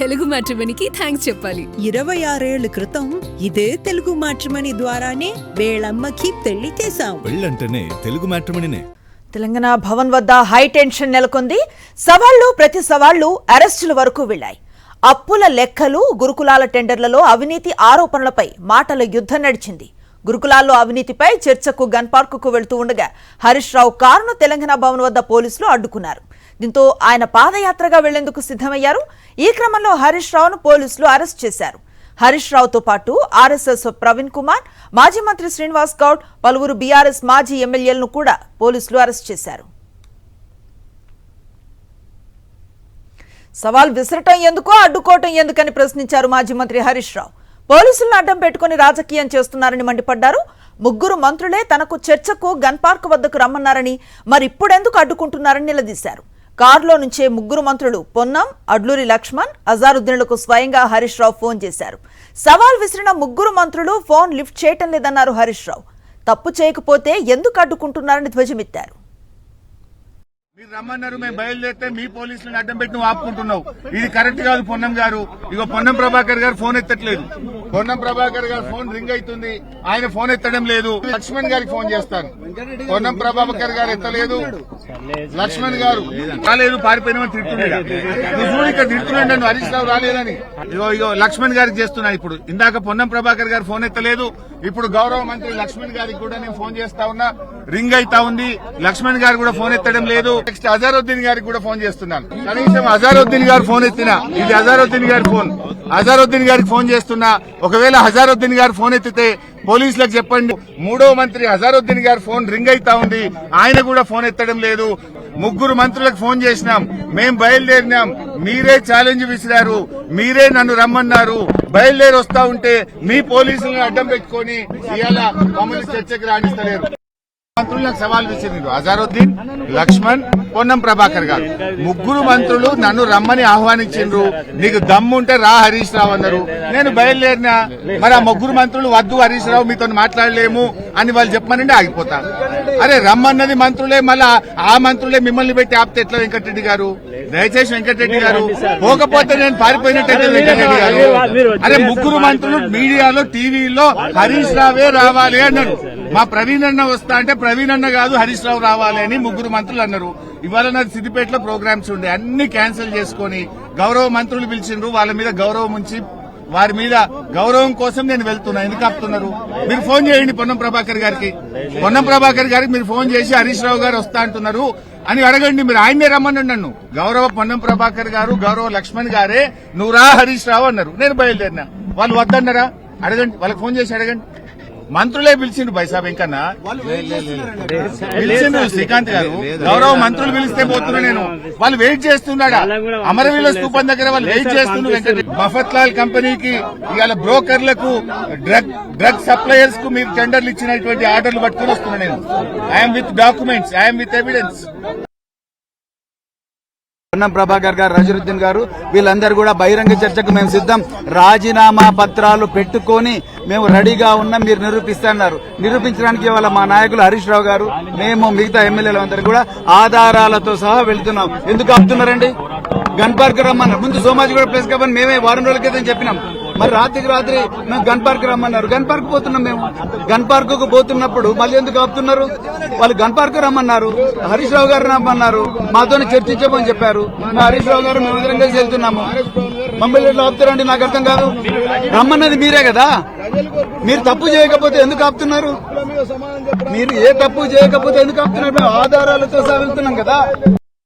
Telugu మ్యాట్రిమోనీకి thanks చెప్పాలి. 26 ఏళ్ల క్రితం ఇదే తెలుగు మ్యాట్రిమోనీ ద్వారానే వేళమ్మకి పెళ్లి చేశాం. పెళ్ళంటేనే తెలుగు మ్యాట్రిమోనీనే. తెలంగాణ భవన్ వద్ద హై టెన్షన్ నెలకొంది. సవాళ్లు ప్రతి సవాళ్లు అరెస్టుల వరకు వెళ్లాయి. అప్పుల లెక్కలు, గురుకులాల టెండర్లలో అవినీతి ఆరోపణలపై మాటల యుద్ధం నడిచింది. గురుకులాల్లో అవినీతిపై చర్చకు గన్ పార్కుకు వెళ్తూ ఉండగా హరీష్ రావు కారును తెలంగాణ భవన్ వద్ద పోలీసులు అడ్డుకున్నారు. దీంతో ఆయన పాదయాత్రగా వెళ్లేందుకు సిద్ధమయ్యారు. ఈ క్రమంలో హరీష్ రావును పోలీసులు అరెస్ట్ చేశారు. హరీష్ రావుతో పాటు ఆర్ఎస్ఎస్ ప్రవీణ్ కుమార్, మాజీ మంత్రి శ్రీనివాస్ గౌడ్, పలువురు బీఆర్ఎస్ మాజీ ఎమ్మెల్యేలను కూడా పోలీసులు అరెస్ట్ చేశారు. సవాల్ విసరటం ఎందుకో, అడ్డుకోవటం ఎందుకని ప్రశ్నించారు మాజీ మంత్రి హరీష్ రావు. పోలీసులను అడ్డం పెట్టుకుని రాజకీయం చేస్తున్నారని మండిపడ్డారు. ముగ్గురు మంత్రులే తనకు చర్చకు గన్ పార్క్ వద్దకు రమ్మన్నారని, మరిప్పుడెందుకు అడ్డుకుంటున్నారని నిలదీశారు. కారులో నుంచే ముగ్గురు మంత్రులు పొన్నం, అడ్లూరి లక్ష్మణ్, అజారుద్దీన్లకు స్వయంగా హరీష్ రావు ఫోన్ చేశారు. సవాల్ విసిరిన ముగ్గురు మంత్రులు ఫోన్ లిఫ్ట్ చేయటం లేదన్నారు హరీష్ రావు. తప్పు చేయకపోతే ఎందుకు అడ్డుకుంటున్నారని ధ్వజమెత్తారు. మీరు రమ్మన్నారు, మేము బయలుదేరితే మీ పోలీసులను అడ్డం పెట్టి నువ్వు ఆపుకుంటున్నావు. ఇది కరెక్ట్ కాదు పొన్నం గారు. ఇగో పొన్నం ప్రభాకర్ గారు ఫోన్ ఎత్తట్లేదు. పొన్నం ప్రభాకర్ గారు ఫోన్ రింగ్ అవుతుంది, ఆయన ఫోన్ ఎత్తడం లేదు. లక్ష్మణ్ గారికి ఫోన్ చేస్తాను. పొన్నం ప్రభాకర్ గారు ఎత్తలేదు, లక్ష్మణ్ గారు రాలేదు, పారిపోయినామని తిడుతున్నాడు. నువ్వు చూడు ఇక్కడ తిడుతున్నాడు, నువ్వు హరీష్ రావు రాలేదని. ఇగో లక్ష్మణ్ గారికి చేస్తున్నా. ఇప్పుడు ఇందాక పొన్నం ప్రభాకర్ గారు ఫోన్ ఎత్తలేదు. ఇప్పుడు గౌరవ మంత్రి లక్ష్మణ్ గారికి కూడా నేను ఫోన్ చేస్తా ఉన్నా, రింగ్ అయితా ఉంది. లక్ష్మణ్ గారు కూడా ఫోన్ ఎత్తడం లేదు. నెక్స్ట్ అజారుద్దీన్ గారికి కూడా ఫోన్ చేస్తున్నాను. కనీసం అజారుద్దీన్ గారు ఫోన్ ఎత్తినా, ఇది అజారుద్దీన్ గారి ఫోన్. అజారుద్దీన్ గారికి ఫోన్ చేస్తున్నా. ఒకవేళ అజారుద్దీన్ గారు ఫోన్ ఎత్తితే పోలీసులకు చెప్పండి. మూడో మంత్రి అజారుద్దీన్ గారి ఫోన్ రింగ్ అయితా ఉంది, ఆయన కూడా ఫోన్ ఎత్తడం లేదు. ముగ్గురు మంత్రులకు ఫోన్ చేసినాం, మేం బయలుదేరినాం, మీరే ఛాలెంజ్ విసిరారు, మీరే నన్ను రమ్మన్నారు. బయలుదేరి వస్తా ఉంటే మీ పోలీసులను అడ్డం పెట్టుకుని ఇవాళ మమ్మల్ని చర్చకు రాణిస్తలేరు. మంత్రులు నాకు సవాల్ విసిరారు, అజారుద్దీన్, లక్ష్మణ్, పొన్నం ప్రభాకర్ గారు. ముగ్గురు మంత్రులు నన్ను రమ్మని ఆహ్వానించిండ్రు. నీకు దమ్ముంటే రా హరీష్ రావు అన్నారు. నేను బయలుదేరినా. మరి ఆ ముగ్గురు మంత్రులు వద్దు హరీష్ రావు మీతో మాట్లాడలేము అని వాళ్ళు చెప్పమనండి ఆగిపోతా. అరే రమ్మన్నది మంత్రులే, మళ్ళా ఆ మంత్రులే మిమ్మల్ని పెట్టి ఆపితే ఎట్లా వెంకటరెడ్డి గారు? దయచేసి వెంకటరెడ్డి గారు, పోకపోతే నేను పారిపోయినట్టయితే వెంకటరెడ్డి గారు. అరే ముగ్గురు మంత్రులు మీడియాలో, టీవీలో హరీష్ రావే రావాలి అన్నారు. మా ప్రవీణ్ అన్న వస్తా అంటే ప్రవీణ్ అన్న కాదు హరీష్ రావు రావాలి అని ముగ్గురు మంత్రులు అన్నారు. ఇవాళ నాకు సిద్దిపేటలో ప్రోగ్రామ్స్ ఉండే, అన్ని క్యాన్సిల్ చేసుకుని గౌరవ మంత్రులు పిలిచిండ్రు. వాళ్ళ మీద గౌరవం ఉంచి వారి మీద గౌరవం కోసం నేను వెళ్తున్నా. ఎందుకు ఆపుతున్నారు? మీరు ఫోన్ చేయండి పొన్నం ప్రభాకర్ గారికి. పొన్నం ప్రభాకర్ గారికి మీరు ఫోన్ చేసి హరీష్ రావు గారు వస్తా అంటున్నారు అని అడగండి. మీరు ఆయన్నే రమ్మనండి నన్ను. గౌరవ పొన్నం ప్రభాకర్ గారు, గౌరవ లక్ష్మణ్ గారే నువ్వు రా హరీష్ రావు అన్నారు. నేను బయలుదేరినా. వాళ్ళు వద్దన్నారా? అడగండి, వాళ్ళకి ఫోన్ చేసి అడగండి. మంత్రులే పిలిచిండు బైసా వెంకన్న, పిలిచిండు శ్రీకాంత్ గారు. గౌరవ మంత్రులు పిలిస్తే పోతున్నా నేను. వాళ్ళు వెయిట్ చేస్తున్నాడా? అమరవీల స్తూపం దగ్గర వాళ్ళు వెయిట్ చేస్తున్నారు. మఫత్ లాల్ కంపెనీకి ఇవాళ బ్రోకర్లకు, డ్రగ్ సప్లయర్స్ కు మీరు టెండర్లు ఇచ్చినటువంటి ఆర్డర్లు పట్టుకుని వస్తున్నా నేను. I'm with documents, I'm with evidence. Ponnam Prabhakar గారు, అజరుద్దీన్ గారు, వీళ్ళందరూ కూడా బహిరంగ చర్చకు మేము సిద్ధం. రాజీనామా పత్రాలు పెట్టుకొని మేము రెడీగా ఉన్నాం, మీరు నిరూపిస్తున్నారు. నిరూపించడానికి ఇవాళ మా నాయకులు హరీష్ రావు గారు, మేము మిగతా ఎమ్మెల్యేలు అందరూ కూడా ఆధారాలతో సహా వెళ్తున్నాం. ఎందుకు ఆపుతున్నారండి? గన్ పార్క్ రమ్మన్నారు. ముందు సోమాజిగూడ ప్లేస్ కాబట్టి మేమే వారం రోజుల క్రితం చెప్పినాం. మరి రాత్రికి రాత్రి మేము గన్ పార్క్ రమ్మన్నారు. గన్ పార్క్ పోతున్నాం. మేము గన్ పార్క్ కు పోతున్నప్పుడు మళ్ళీ ఎందుకు ఆపుతున్నారు? వాళ్ళు గన్ పార్క్ రమ్మన్నారు, హరీష్ రావు గారు రమ్మన్నారు, మాతో చర్చించమని చెప్పారు. హరీష్ రావు గారు మేమందరం కలిసి వెళ్తున్నాము. మమ్మల్ని ఎట్లా ఆపుతారండి? నాకు అర్థం కాదు. రమ్మన్నది మీరే కదా. మీరు తప్పు చేయకపోతే ఎందుకు ఆపుతున్నారు? మీరు ఏ తప్పు చేయకపోతే ఎందుకు ఆపుతున్నారు? మేము ఆధారాలతో సహా వెళ్తున్నాం కదా.